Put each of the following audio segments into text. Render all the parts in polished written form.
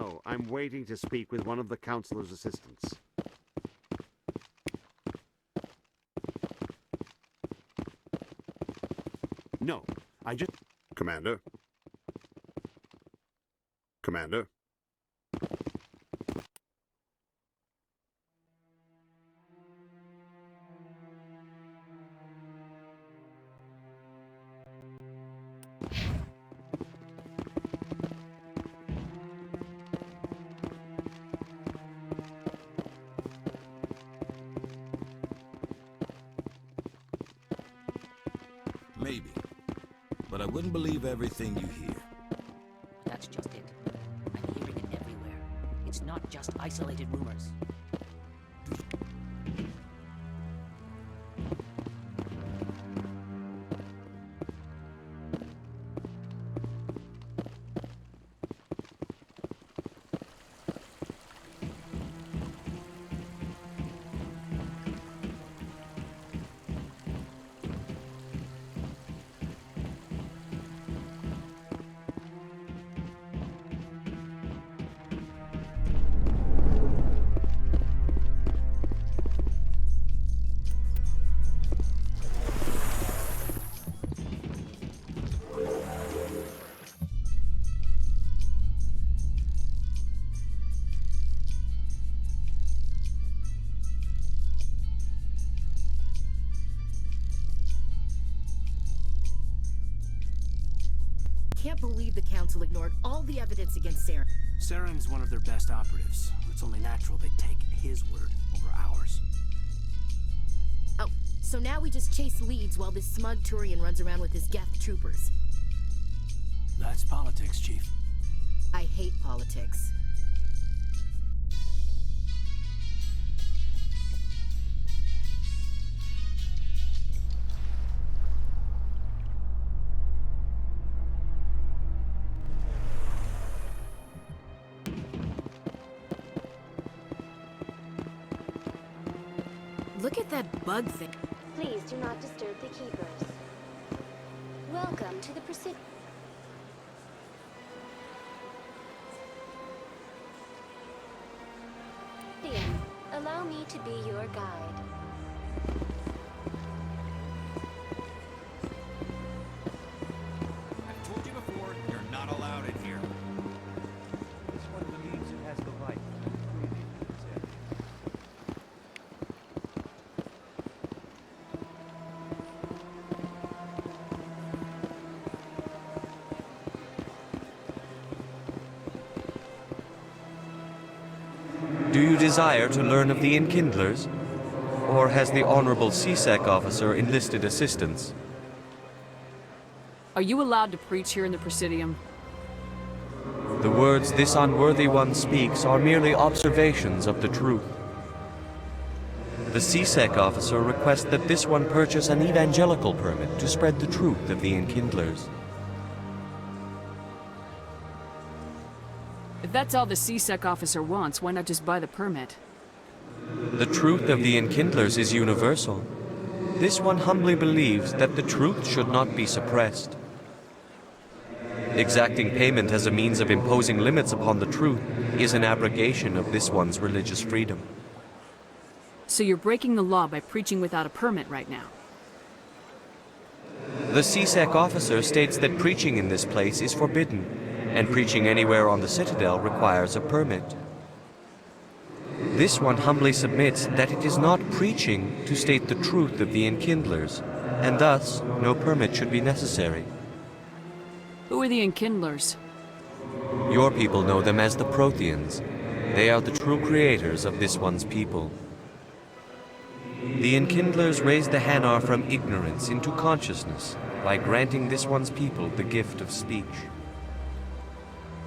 No, I'm waiting to speak with one of the Councilor's assistants. No, I just... Commander? Commander? Maybe. But I wouldn't believe everything you hear. That's just it. I'm hearing it everywhere. It's not just isolated rumors. Can't believe the Council ignored all the evidence against Saren. Saren's one of their best operatives. It's only natural they'd take his word over ours. Oh, so now we just chase leads while this smug Turian runs around with his Geth troopers. That's politics, Chief. I hate politics. Look at that bug thing. Please do not disturb the keepers. Welcome to the Presidium. Allow me to be your guide. I've told you before, you're not allowed in here. This one believes it has the right to live freely in this area. Do you desire to learn of the Enkindlers? Or has the Honorable CSEC officer enlisted assistance? Are you allowed to preach here in the Presidium? The words this unworthy one speaks are merely observations of the truth. The CSEC officer requests that this one purchase an evangelical permit to spread the truth of the Enkindlers. If that's all the CSEC officer wants, why not just buy the permit? The truth of the Enkindlers is universal. This one humbly believes that the truth should not be suppressed. Exacting payment as a means of imposing limits upon the truth is an abrogation of this one's religious freedom. So you're breaking the law by preaching without a permit right now? The CSEC officer states that preaching in this place is forbidden, and preaching anywhere on the Citadel requires a permit. This one humbly submits that it is not preaching to state the truth of the Enkindlers, and thus no permit should be necessary. Who are the Enkindlers? Your people know them as the Protheans. They are the true creators of this one's people. The Enkindlers raised the Hanar from ignorance into consciousness by granting this one's people the gift of speech.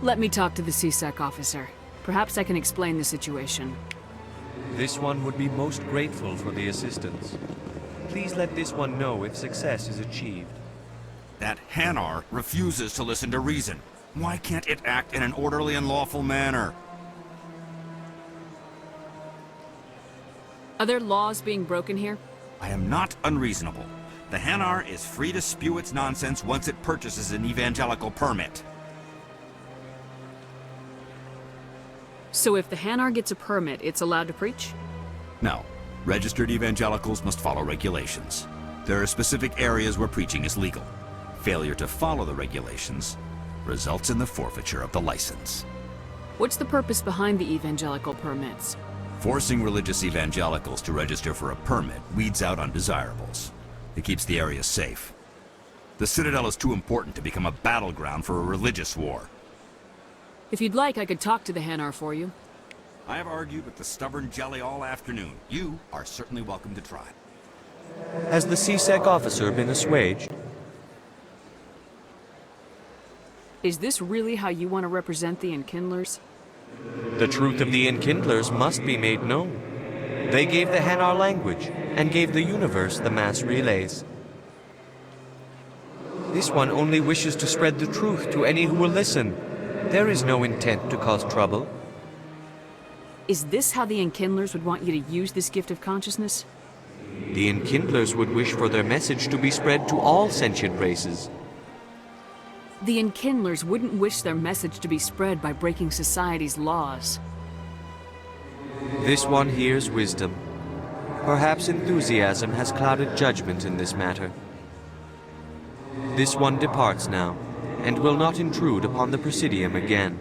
Let me talk to the CSEC officer. Perhaps I can explain the situation. This one would be most grateful for the assistance. Please let this one know if success is achieved. That Hanar refuses to listen to reason. Why can't it act in an orderly and lawful manner? Are there laws being broken here? I am not unreasonable. The Hanar is free to spew its nonsense once it purchases an evangelical permit. So if the Hanar gets a permit, it's allowed to preach? No. Registered evangelicals must follow regulations. There are specific areas where preaching is legal. Failure to follow the regulations results in the forfeiture of the license. What's the purpose behind the evangelical permits? Forcing religious evangelicals to register for a permit weeds out undesirables. It keeps the area safe. The Citadel is too important to become a battleground for a religious war. If you'd like, I could talk to the Hanar for you. I have argued with the stubborn jelly all afternoon. You are certainly welcome to try. Has the CSEC officer been assuaged? Is this really how you want to represent the Enkindlers? The truth of the Enkindlers must be made known. They gave the Hanar language, and gave the universe the mass relays. This one only wishes to spread the truth to any who will listen. There is no intent to cause trouble. Is this how the Enkindlers would want you to use this gift of consciousness? The Enkindlers would wish for their message to be spread to all sentient races. The Enkindlers wouldn't wish their message to be spread by breaking society's laws. This one hears wisdom. Perhaps enthusiasm has clouded judgment in this matter. This one departs now, and will not intrude upon the Presidium again.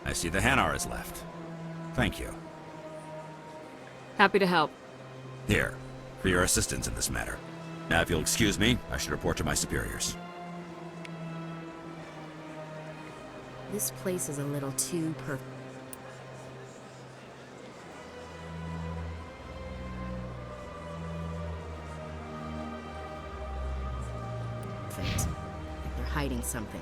I see the Hanar is left. Thank you. Happy to help. Here, for your assistance in this matter. Now, if you'll excuse me, I should report to my superiors. This place is a little too perfect. Like they're hiding something.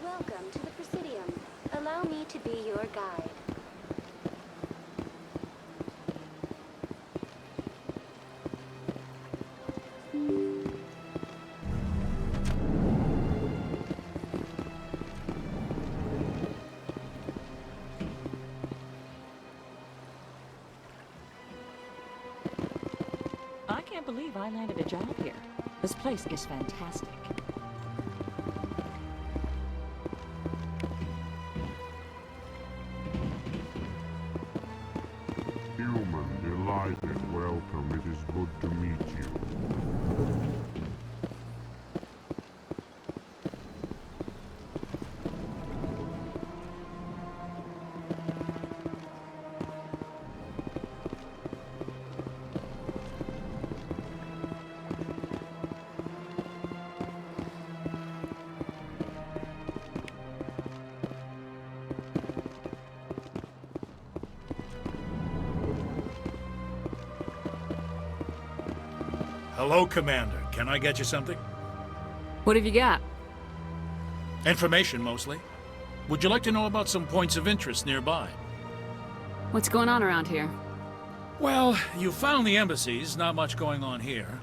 Welcome to the Presidium. Allow me to be your guide. I can't believe I landed a job here. This place is fantastic. Human, delighted, welcome. It is good to meet you. Hello, Commander. Can I get you something? What have you got? Information, mostly. Would you like to know about some points of interest nearby? What's going on around here? Well, you found the embassies, not much going on here.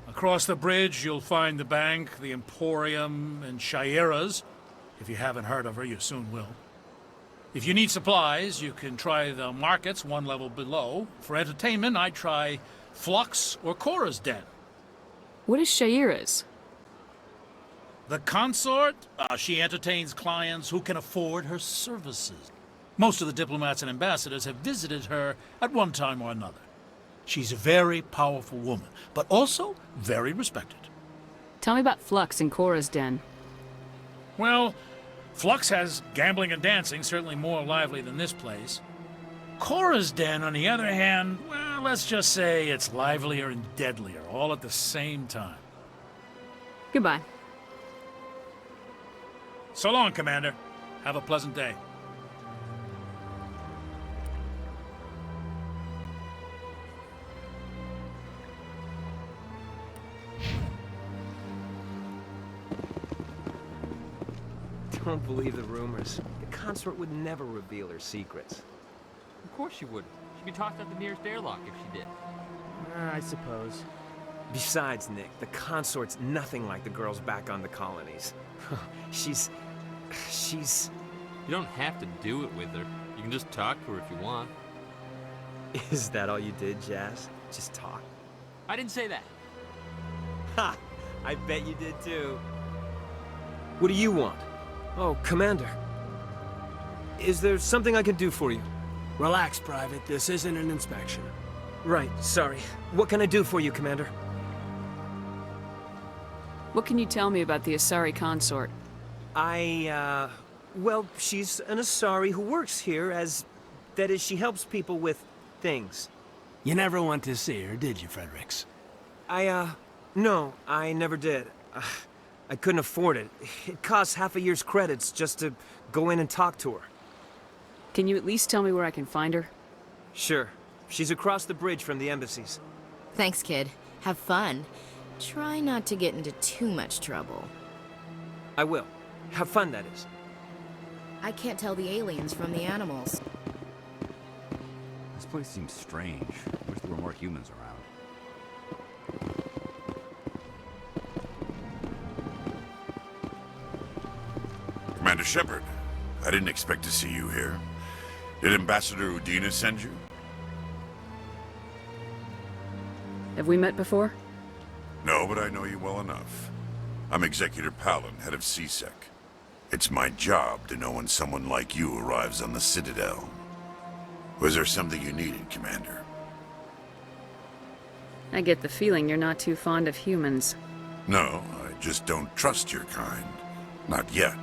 Across the bridge, you'll find the bank, the Emporium, and Shaira's. If you haven't heard of her, you soon will. If you need supplies, you can try the markets one level below. For entertainment, I'd try Flux or Cora's Den. What is Shaira's? The consort? She entertains clients who can afford her services. Most of the diplomats and ambassadors have visited her at one time or another. She's a very powerful woman, but also very respected. Tell me about Flux and Cora's Den. Well, Flux has gambling and dancing, certainly more lively than this place. Cora's Den, on the other hand, well, let's just say it's livelier and deadlier, all at the same time. Goodbye. So long, Commander. Have a pleasant day. Don't believe the rumors. The consort would never reveal her secrets. Of course she would. She'd be tossed out the nearest airlock if she did. I suppose. Besides, Nick, the consort's nothing like the girls back on the colonies. She's... You don't have to do it with her. You can just talk to her if you want. Is that all you did, Jazz? Just talk? I didn't say that. Ha! I bet you did too. What do you want? Oh, Commander. Is there something I can do for you? Relax, Private. This isn't an inspection. Right, sorry. What can I do for you, Commander? What can you tell me about the Asari consort? Well, she's an Asari who works here as... That is, she helps people with things. You never went to see her, did you, Fredericks? No, I never did. I couldn't afford it. It costs half a year's credits just to go in and talk to her. Can you at least tell me where I can find her? Sure. She's across the bridge from the embassies. Thanks, kid. Have fun. Try not to get into too much trouble. I will. Have fun, that is. I can't tell the aliens from the animals. This place seems strange. I wish there were more humans around. Commander Shepard, I didn't expect to see you here. Did Ambassador Udina send you? Have we met before? No, but I know you well enough. I'm Executor Palin, head of CSEC. It's my job to know when someone like you arrives on the Citadel. Was there something you needed, Commander? I get the feeling you're not too fond of humans. No, I just don't trust your kind. Not yet.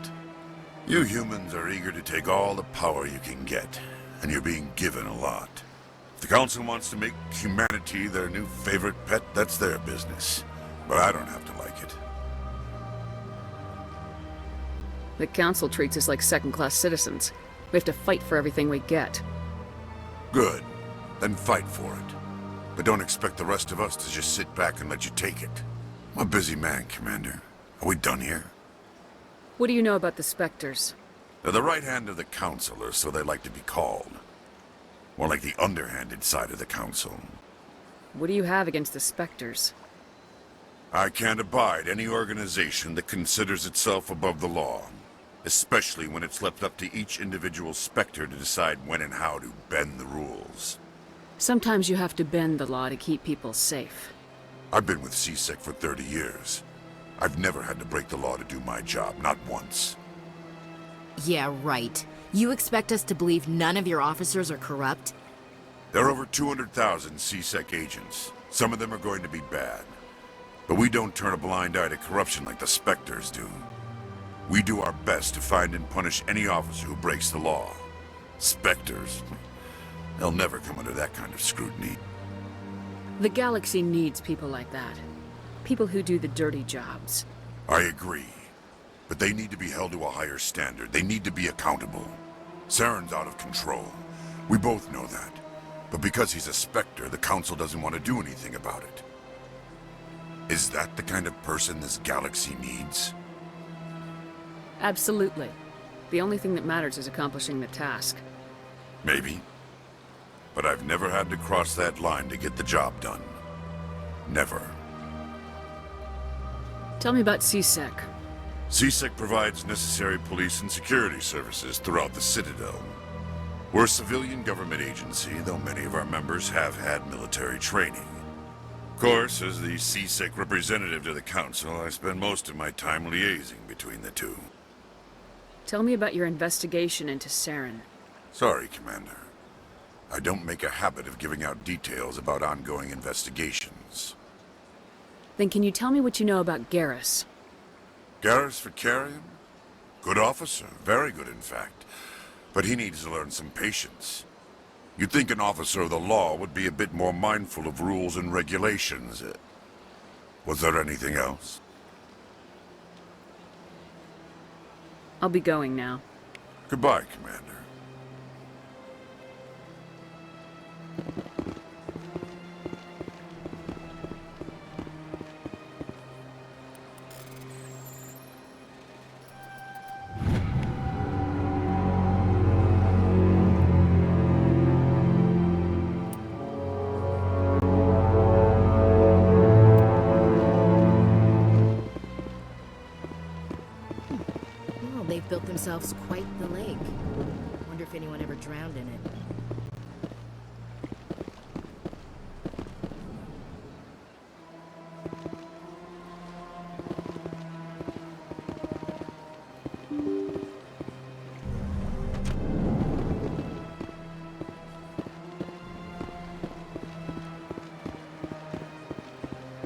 You humans are eager to take all the power you can get, and you're being given a lot. If the Council wants to make humanity their new favorite pet, that's their business. But I don't have to like it. The Council treats us like second-class citizens. We have to fight for everything we get. Good. Then fight for it. But don't expect the rest of us to just sit back and let you take it. I'm a busy man, Commander. Are we done here? What do you know about the Spectres? They're the right hand of the Council, or so they like to be called. More like the underhanded side of the Council. What do you have against the Spectres? I can't abide any organization that considers itself above the law. Especially when it's left up to each individual Spectre to decide when and how to bend the rules. Sometimes you have to bend the law to keep people safe. I've been with CSEC for 30 years. I've never had to break the law to do my job, not once. Yeah, right. You expect us to believe none of your officers are corrupt? There are over 200,000 CSEC agents. Some of them are going to be bad. But we don't turn a blind eye to corruption like the Spectres do. We do our best to find and punish any officer who breaks the law. Spectres, they'll never come under that kind of scrutiny. The galaxy needs people like that. People who do the dirty jobs. I agree. But they need to be held to a higher standard. They need to be accountable. Saren's out of control. We both know that. But because he's a Spectre, the Council doesn't want to do anything about it. Is that the kind of person this galaxy needs? Absolutely. The only thing that matters is accomplishing the task. Maybe. But I've never had to cross that line to get the job done. Never. Tell me about CSEC. CSEC provides necessary police and security services throughout the Citadel. We're a civilian government agency, though many of our members have had military training. Of course, as the CSEC representative to the Council, I spend most of my time liaising between the two. Tell me about your investigation into Saren. Sorry, Commander. I don't make a habit of giving out details about ongoing investigations. Then can you tell me what you know about Garrus? Garrus Vakarian? Good officer, very good in fact. But he needs to learn some patience. You'd think an officer of the law would be a bit more mindful of rules and regulations. Was there anything else? I'll be going now. Goodbye, Commander. they've built themselves quite the lake. Wonder if anyone ever drowned in it.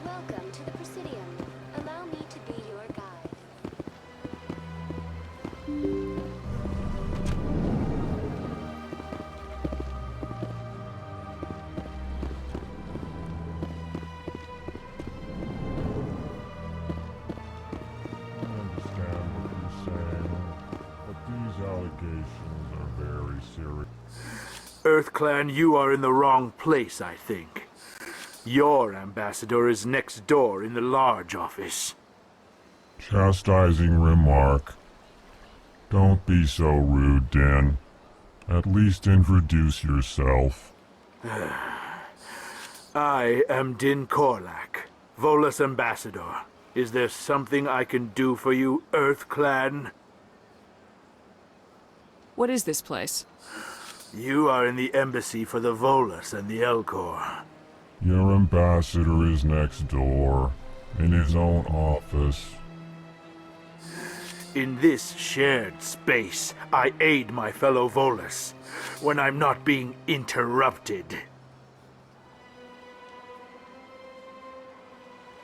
Welcome to the Presidium. Allow me to be your guide. I understand what you're saying, but these allegations are very serious. EarthClan, you are in the wrong place, I think. Your ambassador is next door in the large office. Chastising remark. Don't be so rude, Din. At least introduce yourself. I am Din Korlak, Volus ambassador. Is there something I can do for you, EarthClan? What is this place? You are in the embassy for the Volus and the Elcor. Your ambassador is next door, in his own office. In this shared space, I aid my fellow Volus when I'm not being interrupted.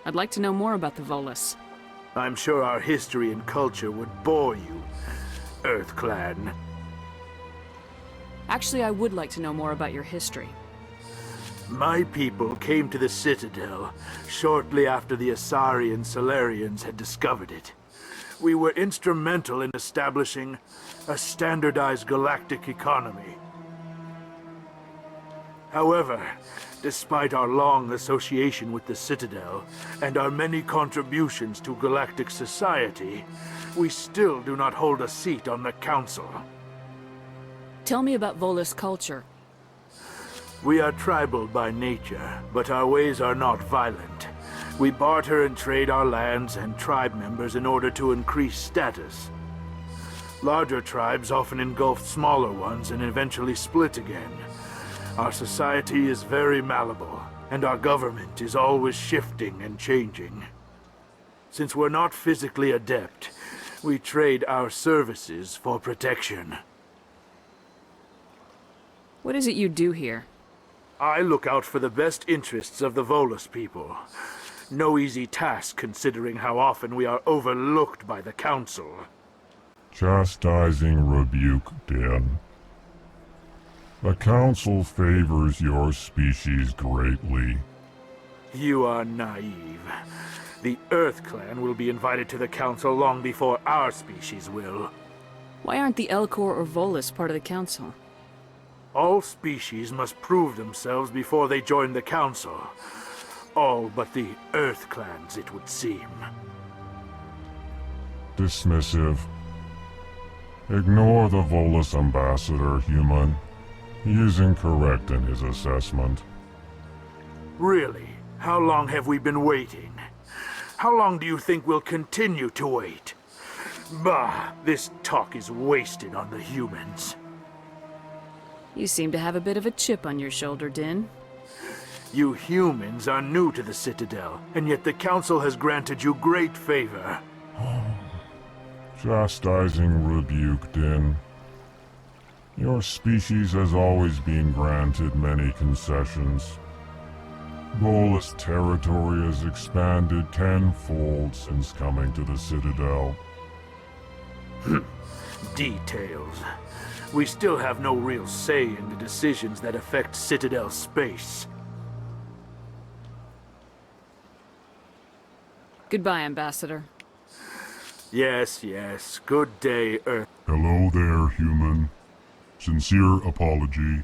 I'd like to know more about the Volus. I'm sure our history and culture would bore you, EarthClan. Actually, I would like to know more about your history. My people came to the Citadel shortly after the Asari and Solarians had discovered it. We were instrumental in establishing a standardized galactic economy. However, despite our long association with the Citadel and our many contributions to galactic society, we still do not hold a seat on the Council. Tell me about Volus culture. We are tribal by nature, but our ways are not violent. We barter and trade our lands and tribe members in order to increase status. Larger tribes often engulf smaller ones and eventually split again. Our society is very malleable, and our government is always shifting and changing. Since we're not physically adept, we trade our services for protection. What is it you do here? I look out for the best interests of the Volus people. No easy task considering how often we are overlooked by the Council. Chastising rebuke, Din. The Council favors your species greatly. You are naive. The EarthClan will be invited to the Council long before our species will. Why aren't the Elcor or Volus part of the Council? All species must prove themselves before they join the Council. All but the EarthClans, it would seem. Dismissive. Ignore the Volus ambassador, human. He is incorrect in his assessment. Really? How long have we been waiting? How long do you think we'll continue to wait? Bah, this talk is wasted on the humans. You seem to have a bit of a chip on your shoulder, Din. You humans are new to the Citadel, and yet the Council has granted you great favor. Chastising rebuke, Din. Your species has always been granted many concessions. Volus territory has expanded tenfold since coming to the Citadel. Details. We still have no real say in the decisions that affect Citadel space. Goodbye, Ambassador. Yes, yes. Good day, Earth. Hello there, human. Sincere apology,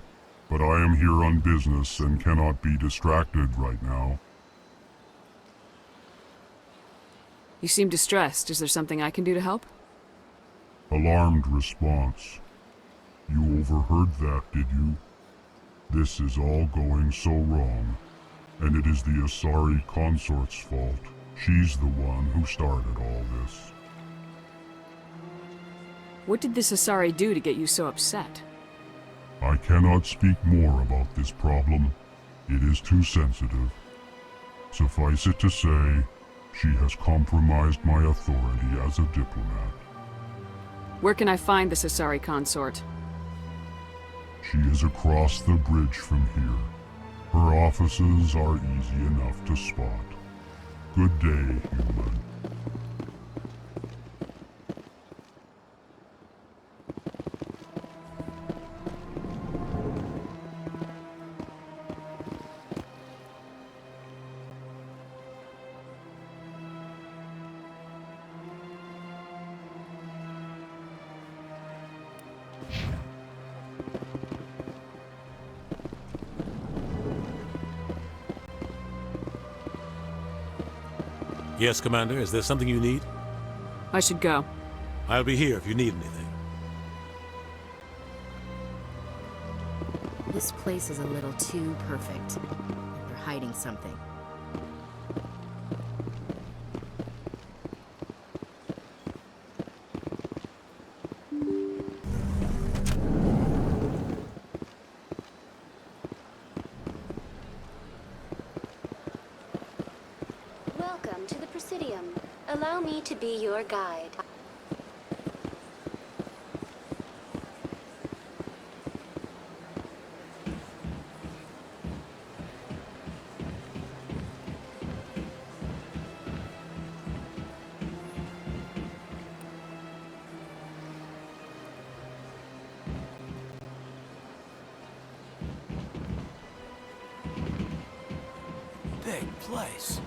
but I am here on business and cannot be distracted right now. You seem distressed. Is there something I can do to help? Alarmed response. You overheard that, did you? This is all going so wrong, and it is the Asari consort's fault. She's the one who started all this. What did the Asari do to get you so upset? I cannot speak more about this problem. It is too sensitive. Suffice it to say, she has compromised my authority as a diplomat. Where can I find the Asari consort? She is across the bridge from here. Her offices are easy enough to spot. Good day, human. Yes, Commander. Is there something you need? I should go. I'll be here if you need anything. This place is a little too perfect. They're hiding something. Welcome to the Presidium. Allow me to be your guide. Big place.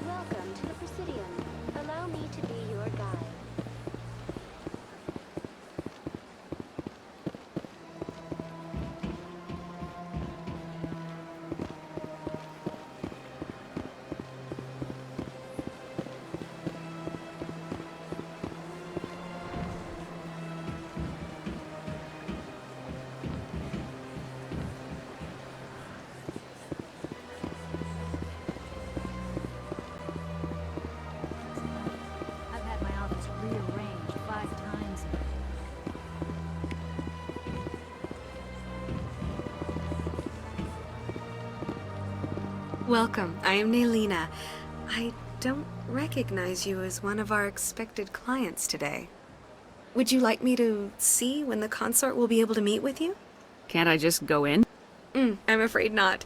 Welcome to the Presidium. Allow me to be your guide. I've had my office rearranged 5 times. Welcome. I am Nelina. I don't recognize you as one of our expected clients today. Would you like me to see when the consort will be able to meet with you? Can't I just go in? I'm afraid not.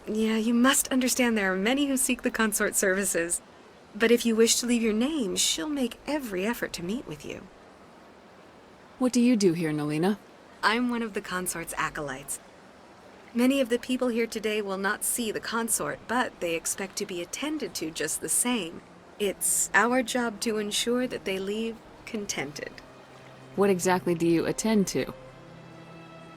Yeah, you must understand there are many who seek the consort services. But if you wish to leave your name, she'll make every effort to meet with you. What do you do here, Nelina? I'm one of the consort's acolytes. Many of the people here today will not see the consort, but they expect to be attended to just the same. It's our job to ensure that they leave contented. What exactly do you attend to?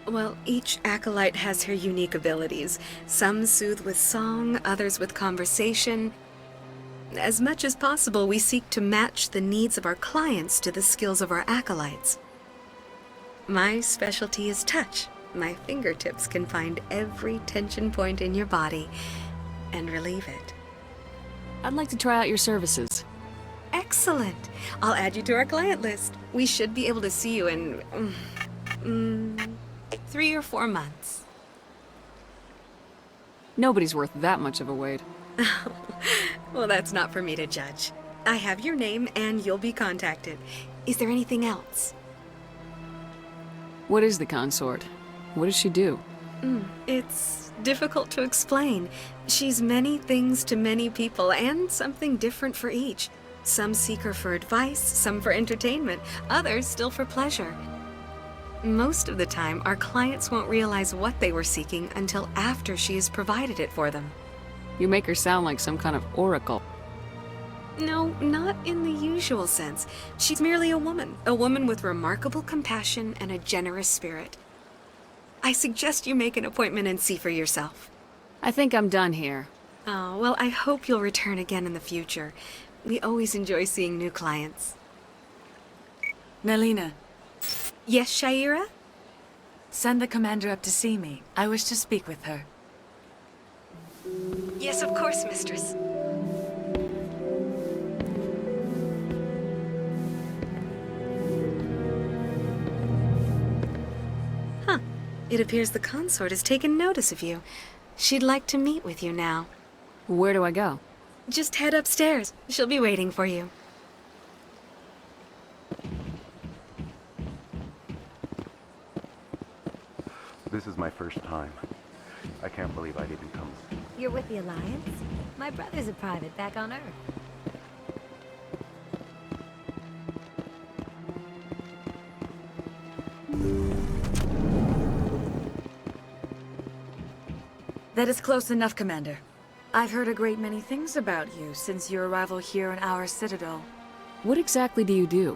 Well, each acolyte has her unique abilities. Some soothe with song, others with conversation. As much as possible, we seek to match the needs of our clients to the skills of our acolytes. My specialty is touch. My fingertips can find every tension point in your body and relieve it. I'd like to try out your services. Excellent! I'll add you to our client list. We should be able to see you in 3 or 4 months. Nobody's worth that much of a wait. Well, that's not for me to judge. I have your name and you'll be contacted. Is there anything else? What is the consort? What does she do? It's difficult to explain. She's many things to many people and something different for each. Some seek her for advice, some for entertainment, others still for pleasure. Most of the time, our clients won't realize what they were seeking until after she has provided it for them. You make her sound like some kind of oracle. No, not in the usual sense. She's merely a woman with remarkable compassion and a generous spirit. I suggest you make an appointment and see for yourself. I think I'm done here. Oh, well, I hope you'll return again in the future. We always enjoy seeing new clients. Nelina. Yes, Shaira? Send the commander up to see me. I wish to speak with her. Yes, of course, mistress. Huh. It appears the consort has taken notice of you. She'd like to meet with you now. Where do I go? Just head upstairs. She'll be waiting for you. This is my first time. I can't believe I didn't come. You're with the Alliance? My brother's a private back on Earth. That is close enough, Commander. I've heard a great many things about you since your arrival here in our Citadel. What exactly do you do?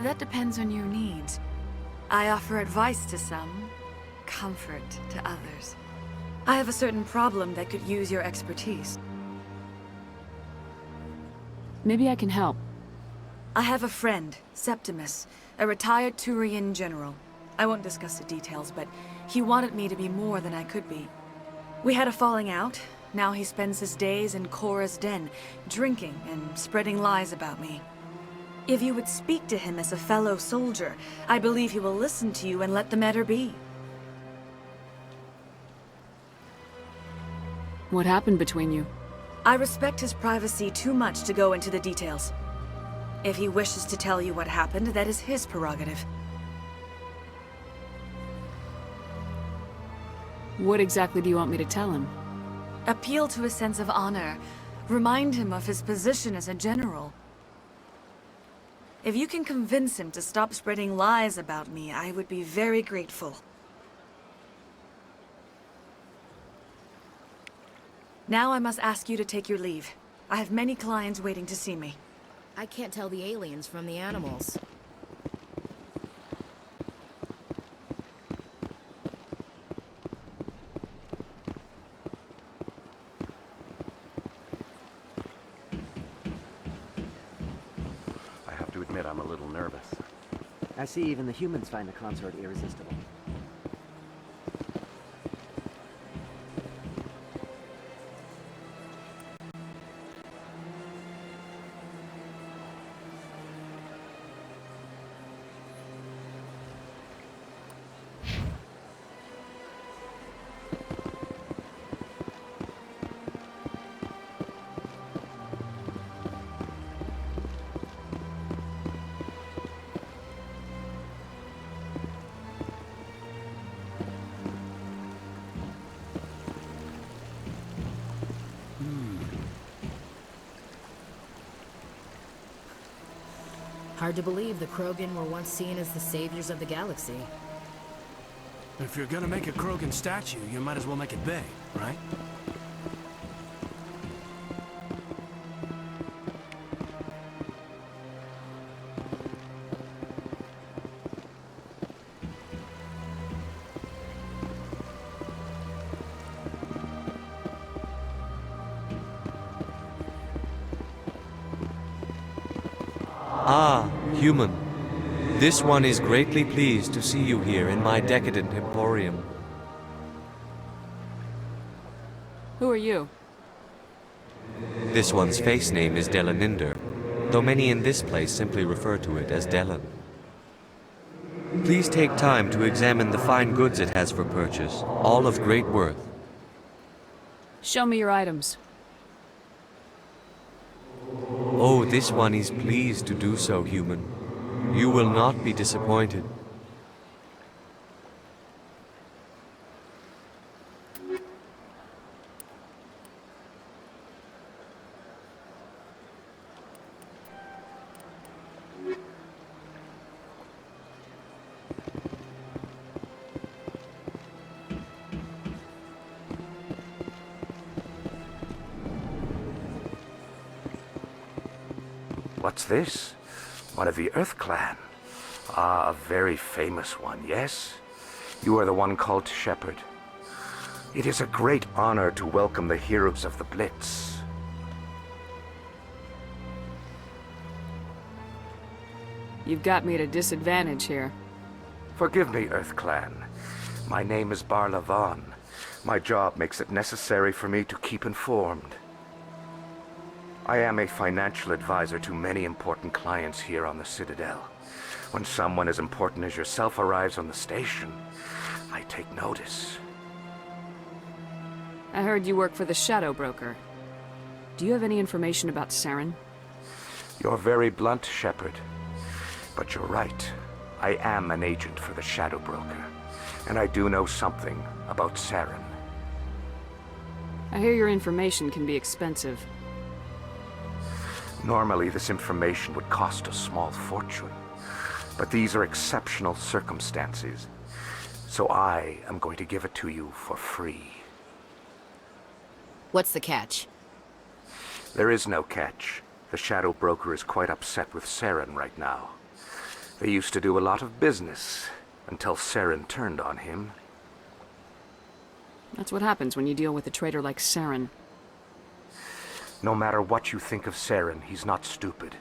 That depends on your needs. I offer advice to some, comfort to others. I have a certain problem that could use your expertise. Maybe I can help. I have a friend, Septimus, a retired Turian general. I won't discuss the details, but he wanted me to be more than I could be. We had a falling out. Now he spends his days in Korra's den, drinking and spreading lies about me. If you would speak to him as a fellow soldier, I believe he will listen to you and let the matter be. What happened between you? I respect his privacy too much to go into the details. If he wishes to tell you what happened, that is his prerogative. What exactly do you want me to tell him? Appeal to his sense of honor. Remind him of his position as a general. If you can convince him to stop spreading lies about me, I would be very grateful. Now I must ask you to take your leave. I have many clients waiting to see me. I can't tell the aliens from the animals. I have to admit I'm a little nervous. I see even the humans find the consort irresistible. Hard to believe the Krogan were once seen as the saviors of the galaxy. If you're gonna make a Krogan statue, you might as well make it big, right? Ah, human. This one is greatly pleased to see you here in my decadent emporium. Who are you? This one's face name is Delaninder, though many in this place simply refer to it as Delan. Please take time to examine the fine goods it has for purchase, all of great worth. Show me your items. Oh, this one is pleased to do so, human. You will not be disappointed. What's this? One of the Earth Clan. Ah, a very famous one, yes? You are the one called Shepherd. It is a great honor to welcome the heroes of the Blitz. You've got me at a disadvantage here. Forgive me, Earth Clan. My name is Barla Vaughn. My job makes it necessary for me to keep informed. I am a financial advisor to many important clients here on the Citadel. When someone as important as yourself arrives on the station, I take notice. I heard you work for the Shadow Broker. Do you have any information about Saren? You're very blunt, Shepard. But you're right. I am an agent for the Shadow Broker. And I do know something about Saren. I hear your information can be expensive. Normally, this information would cost a small fortune. But these are exceptional circumstances. So I am going to give it to you for free. What's the catch? There is no catch. The Shadow Broker is quite upset with Saren right now. They used to do a lot of business, until Saren turned on him. That's what happens when you deal with a traitor like Saren. No matter what you think of Saren, he's not stupid.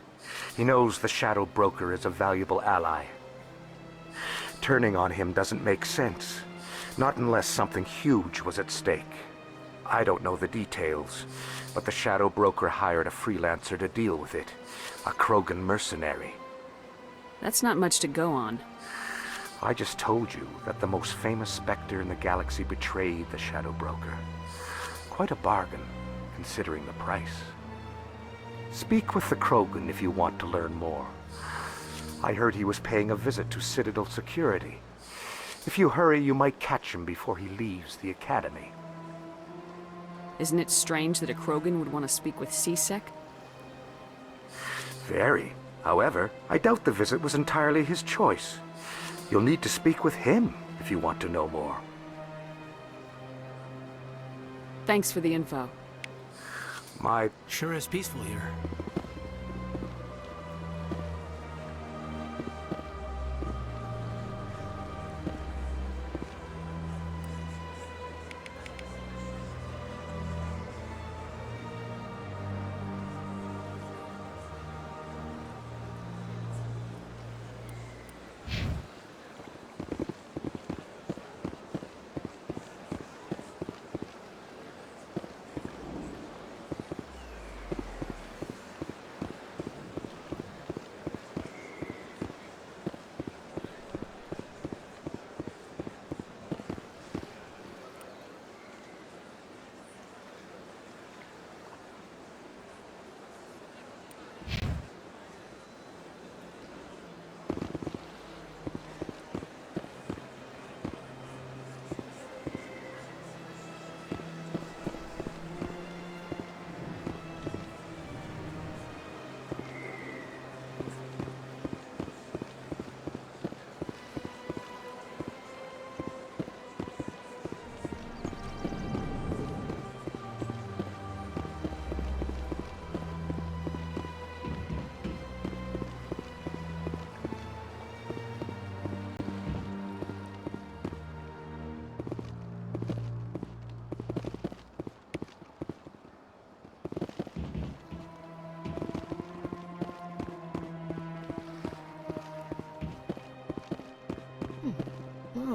He knows the Shadow Broker is a valuable ally. Turning on him doesn't make sense. Not unless something huge was at stake. I don't know the details, but the Shadow Broker hired a freelancer to deal with it. A Krogan mercenary. That's not much to go on. I just told you that the most famous Spectre in the galaxy betrayed the Shadow Broker. Quite a bargain, considering the price. Speak with the Krogan if you want to learn more. I heard he was paying a visit to Citadel security. If you hurry, you might catch him before he leaves the Academy. Isn't it strange that a Krogan would want to speak with C-Sec? Very. However, I doubt the visit was entirely his choice. You'll need to speak with him if you want to know more. Thanks for the info. My... Sure is peaceful here.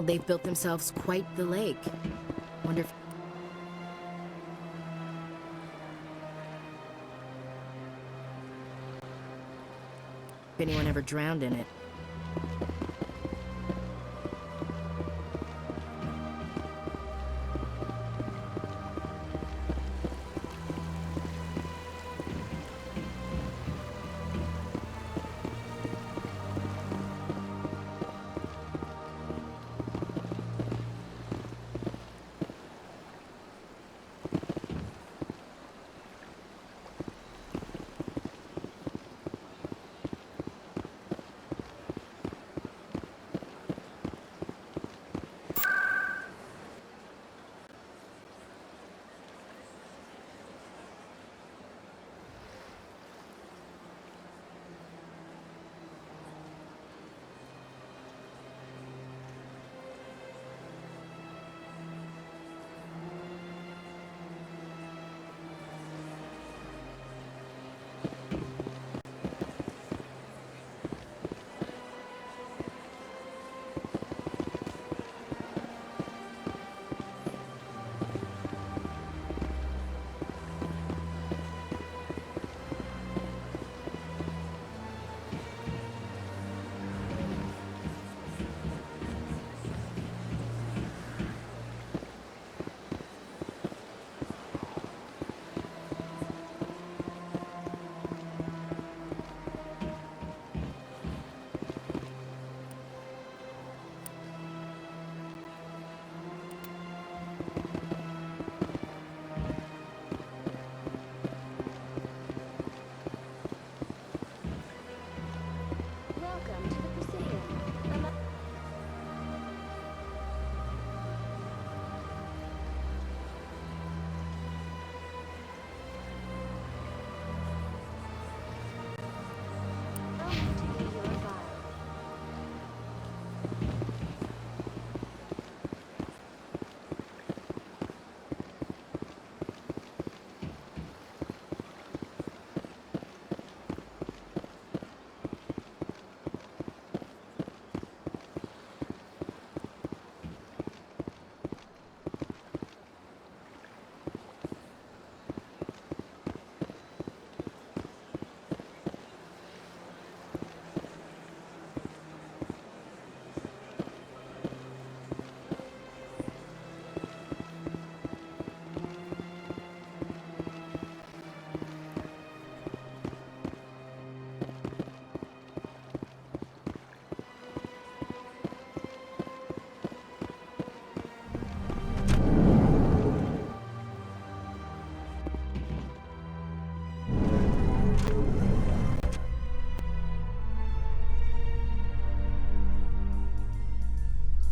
Well, they've built themselves quite the lake. Wonder if anyone ever drowned in it.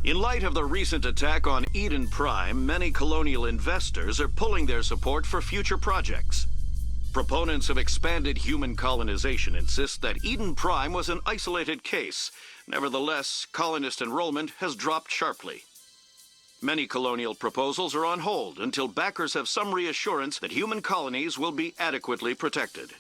In light of the recent attack on Eden Prime, many colonial investors are pulling their support for future projects. Proponents of expanded human colonization insist that Eden Prime was an isolated case. Nevertheless, colonist enrollment has dropped sharply. Many colonial proposals are on hold until backers have some reassurance that human colonies will be adequately protected.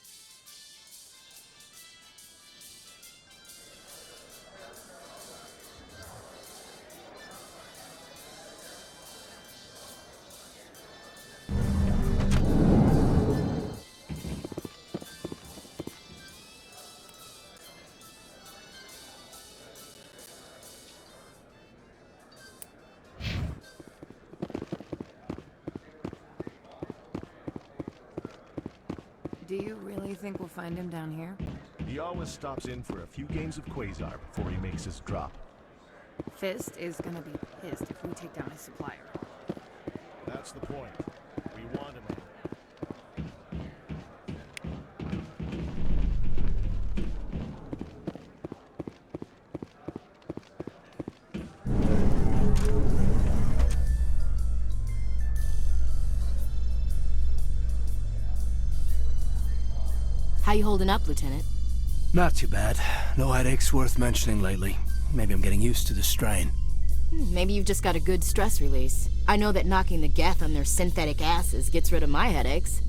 Do you really think we'll find him down here? He always stops in for a few games of Quasar before he makes his drop. Fist is gonna be pissed if we take down his supplier. That's the point. We want him. How you holding up, Lieutenant? Not too bad. No headaches worth mentioning lately. Maybe I'm getting used to the strain. Maybe you've just got a good stress release. I know that knocking the geth on their synthetic asses gets rid of my headaches.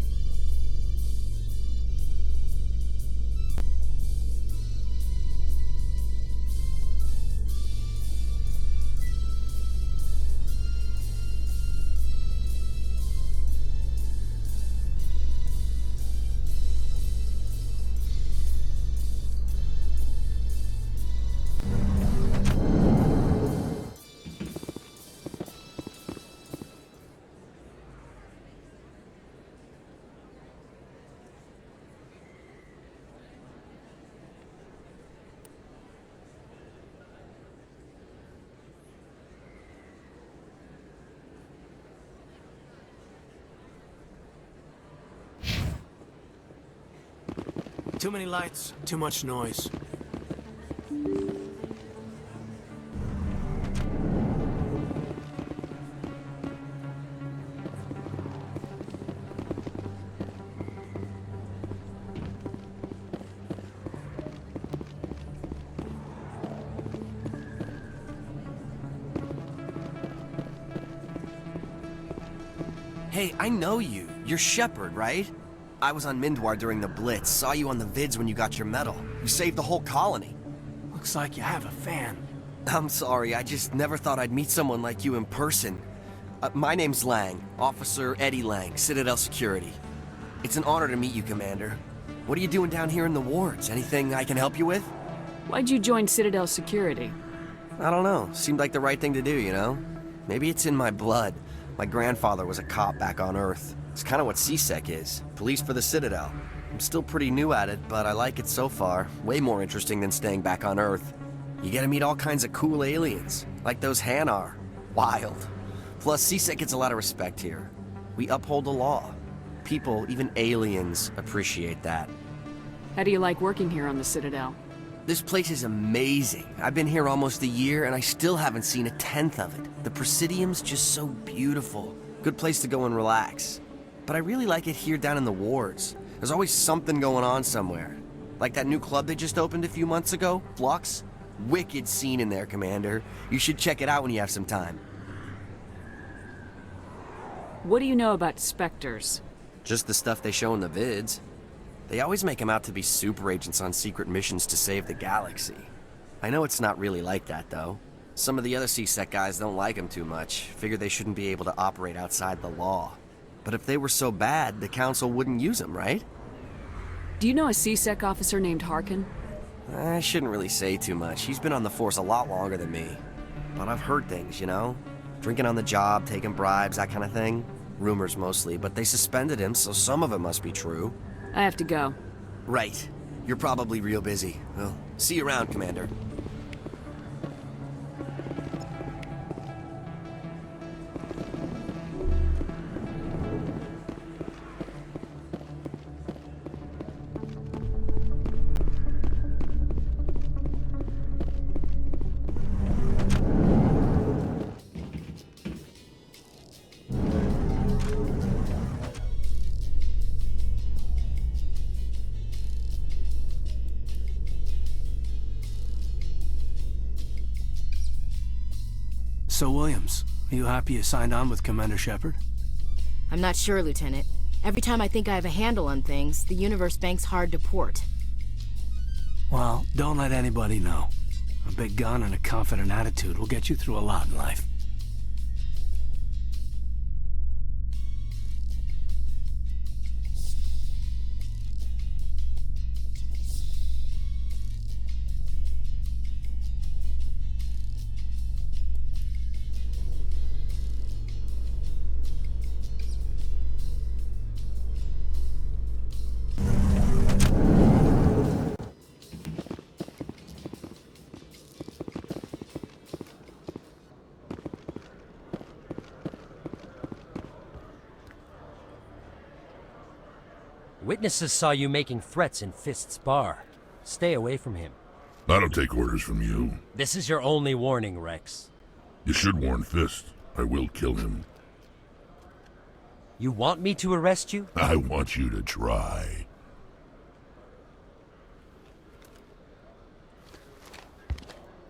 Too many lights, too much noise. Hey, I know you. You're Shepard, right? I was on Mindwar during the Blitz. Saw you on the vids when you got your medal. You saved the whole colony. Looks like you have a fan. I'm sorry, I just never thought I'd meet someone like you in person. My name's Lang, Officer Eddie Lang, Citadel Security. It's an honor to meet you, Commander. What are you doing down here in the wards? Anything I can help you with? Why'd you join Citadel Security? I don't know. Seemed like the right thing to do, you know? Maybe it's in my blood. My grandfather was a cop back on Earth. It's kind of what CSEC is. Police for the Citadel. I'm still pretty new at it, but I like it so far. Way more interesting than staying back on Earth. You get to meet all kinds of cool aliens, like those Hanar. Wild. Plus, CSEC gets a lot of respect here. We uphold the law. People, even aliens, appreciate that. How do you like working here on the Citadel? This place is amazing. I've been here almost a year, and I still haven't seen a tenth of it. The Presidium's just so beautiful. Good place to go and relax. But I really like it here down in the wards. There's always something going on somewhere. Like that new club they just opened a few months ago, Flux. Wicked scene in there, Commander. You should check it out when you have some time. What do you know about Spectres? Just the stuff they show in the vids. They always make them out to be super agents on secret missions to save the galaxy. I know it's not really like that, though. Some of the other CSEC guys don't like them too much. Figure they shouldn't be able to operate outside the law. But if they were so bad, the Council wouldn't use them, right? Do you know a CSEC officer named Harkin? I shouldn't really say too much. He's been on the force a lot longer than me. But I've heard things, you know? Drinking on the job, taking bribes, that kind of thing. Rumors mostly, but they suspended him, so some of it must be true. I have to go. Right. You're probably real busy. Well, see you around, Commander. So, Williams, are you happy you signed on with Commander Shepard? I'm not sure, Lieutenant. Every time I think I have a handle on things, the universe bank's hard to port. Well, don't let anybody know. A big gun and a confident attitude will get you through a lot in life. Witnesses saw you making threats in Fist's bar. Stay away from him. I don't take orders from you. This is your only warning, Rex. You should warn Fist. I will kill him. You want me to arrest you? I want you to try.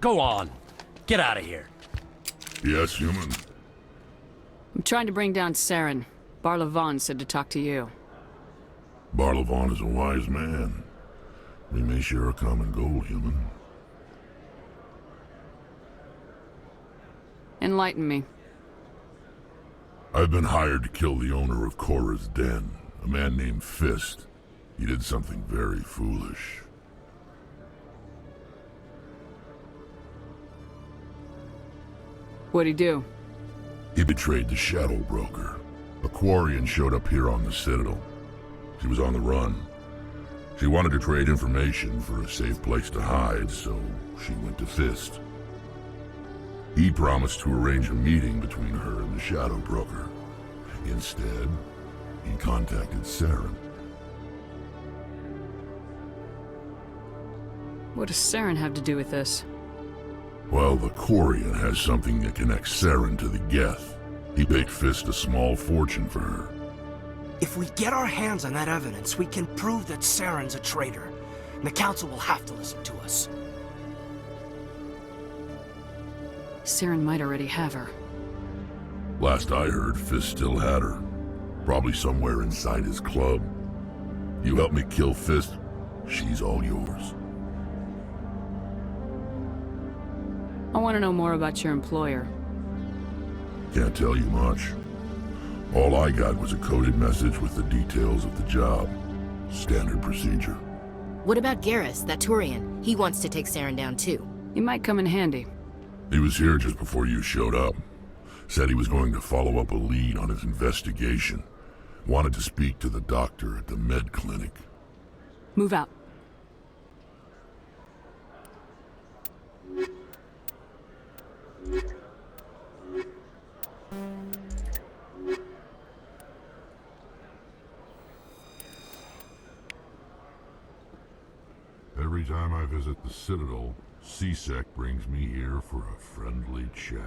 Go on. Get out of here. Yes, human. I'm trying to bring down Saren. Barlavon said to talk to you. Barlavon is a wise man. We may share a common goal, human. Enlighten me. I've been hired to kill the owner of Cora's Den, a man named Fist. He did something very foolish. What'd he do? He betrayed the Shadow Broker. A Quarian showed up here on the Citadel. She was on the run. She wanted to trade information for a safe place to hide, so she went to Fist. He promised to arrange a meeting between her and the Shadow Broker. Instead, he contacted Saren. What does Saren have to do with this? Well, the Quarian has something that connects Saren to the Geth. He paid Fist a small fortune for her. If we get our hands on that evidence, we can prove that Saren's a traitor. And the Council will have to listen to us. Saren might already have her. Last I heard, Fist still had her. Probably somewhere inside his club. You help me kill Fist, she's all yours. I want to know more about your employer. Can't tell you much. All I got was a coded message with the details of the job. Standard procedure. What about Garrus, that Turian? He wants to take Saren down too. He might come in handy. He was here just before you showed up. Said he was going to follow up a lead on his investigation. Wanted to speak to the doctor at the med clinic. Move out. Every time I visit the Citadel, CSEC brings me here for a friendly chat.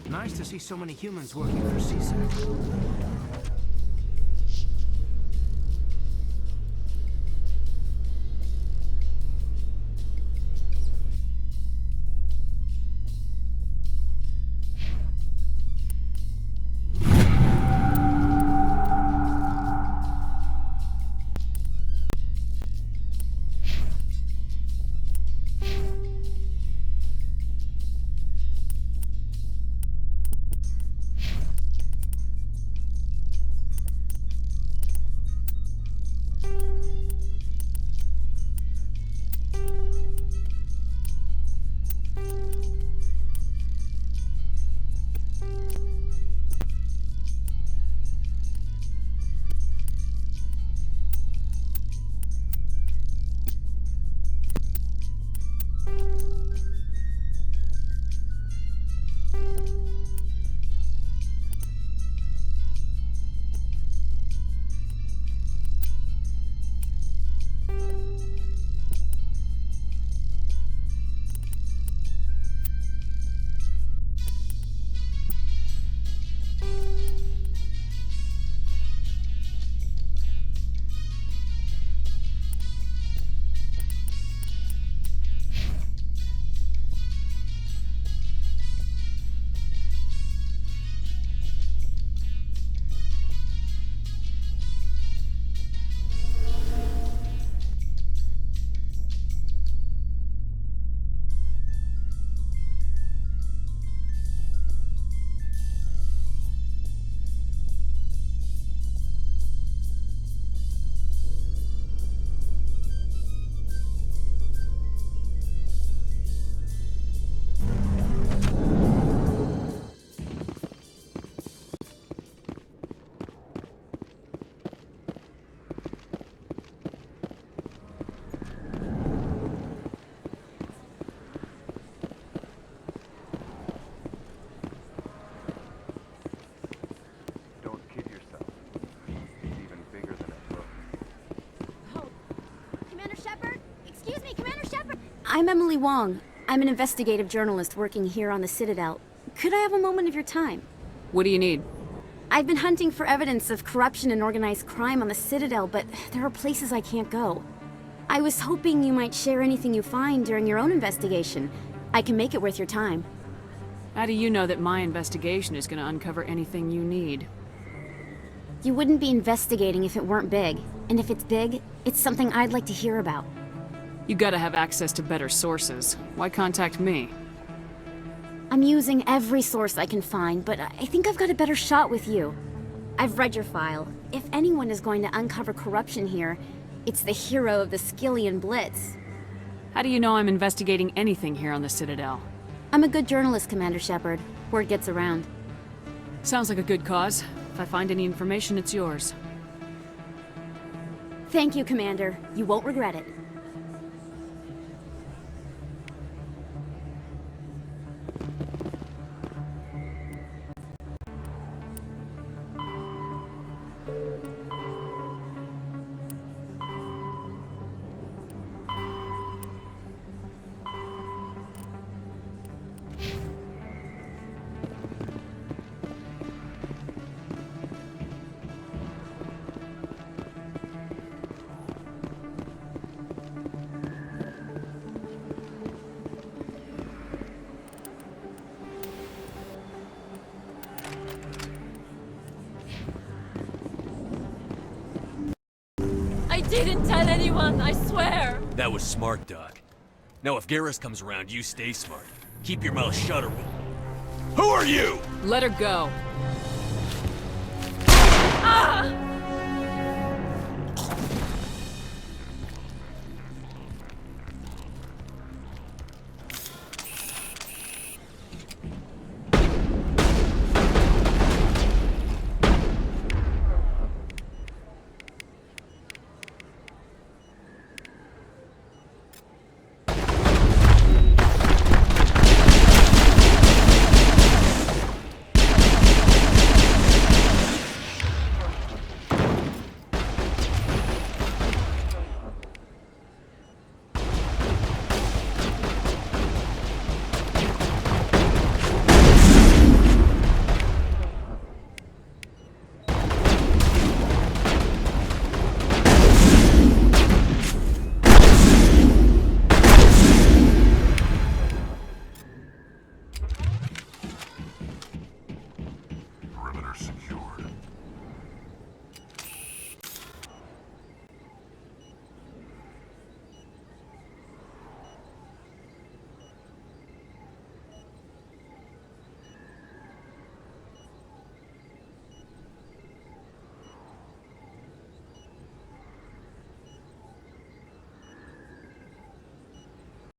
Nice to see so many humans working for CSEC. I'm Emily Wong. I'm an investigative journalist working here on the Citadel. Could I have a moment of your time? What do you need? I've been hunting for evidence of corruption and organized crime on the Citadel, but there are places I can't go. I was hoping you might share anything you find during your own investigation. I can make it worth your time. How do you know that my investigation is going to uncover anything you need? You wouldn't be investigating if it weren't big. And if it's big, it's something I'd like to hear about. You gotta have access to better sources. Why contact me? I'm using every source I can find, but I think I've got a better shot with you. I've read your file. If anyone is going to uncover corruption here, it's the hero of the Skillian Blitz. How do you know I'm investigating anything here on the Citadel? I'm a good journalist, Commander Shepard. Word gets around. Sounds like a good cause. If I find any information, it's yours. Thank you, Commander. You won't regret it. I didn't tell anyone, I swear! That was smart, Doc. Now if Garrus comes around, you stay smart. Keep your mouth shut or we'll... Who are you? Let her go. Ah!